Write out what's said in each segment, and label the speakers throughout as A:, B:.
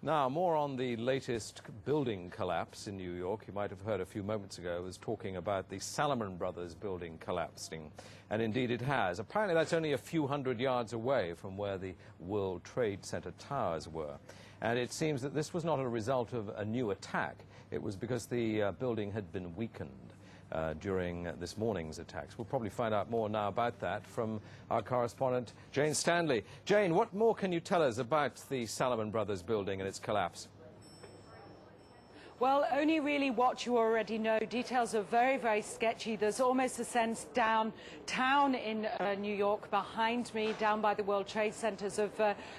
A: Now, more on the latest building collapse in New York. You might have heard a few moments ago, I was talking about the Salomon Brothers building collapsing. And indeed it has. Apparently that's only a few hundred yards away from where the World Trade Center towers were. And it seems that this was not a result of a new attack. It was because the building had been weakened during this morning's attacks. We'll probably find out more now about that from our correspondent, Jane Stanley. Jane, what more can you tell us about the Salomon Brothers building and its collapse?
B: Well, only really what you already know. Details are very, very sketchy. There's almost a sense downtown in New York behind me, down by the World Trade Centers, of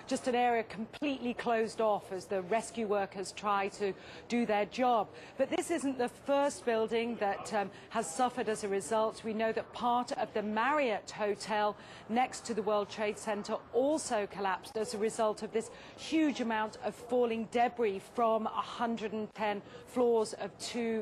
B: just an area completely closed off as the rescue workers try to do their job. But this isn't the first building that has suffered as a result. We know that part of the Marriott Hotel next to the World Trade Center also collapsed as a result of this huge amount of falling debris from 110 floors of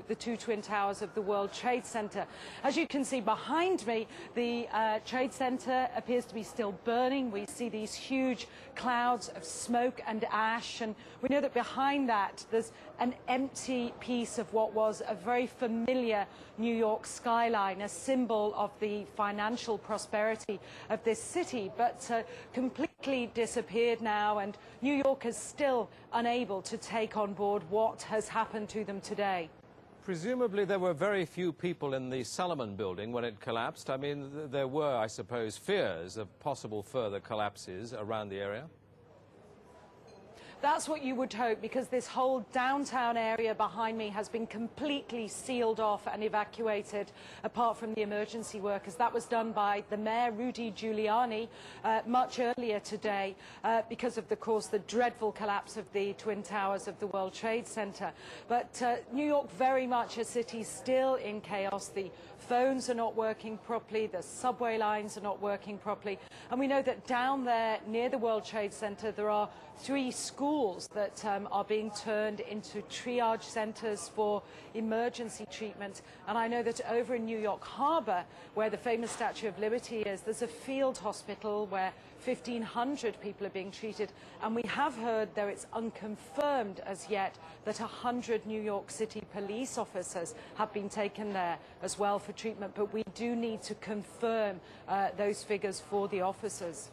B: the two twin towers of the World Trade Center. As you can see behind me, the Trade Center appears to be still burning. We see these huge clouds of smoke and ash, and we know that behind that there's an empty piece of what was a very familiar New York skyline, a symbol of the financial prosperity of this city, but completely disappeared now, and New York is still unable to take on board what has happened to them today.
A: Presumably there were very few people in the Salomon building when it collapsed. I mean, there were, I suppose, fears of possible further collapses around the area.
B: That's what you would hope, because this whole downtown area behind me has been completely sealed off and evacuated, apart from the emergency workers. That was done by the mayor, Rudy Giuliani, much earlier today because of, course, the dreadful collapse of the Twin Towers of the World Trade Center. But New York, very much a city still in chaos. The phones are not working properly, the subway lines are not working properly. And we know that down there near the World Trade Center there are 3 schools that are being turned into triage centers for emergency treatment. And I know that over in New York Harbor, where the famous Statue of Liberty is, there's a field hospital where 1,500 people are being treated. And we have heard, though it's unconfirmed as yet, that 100 New York City police officers have been taken there as well for treatment. But we do need to confirm those figures for the officers.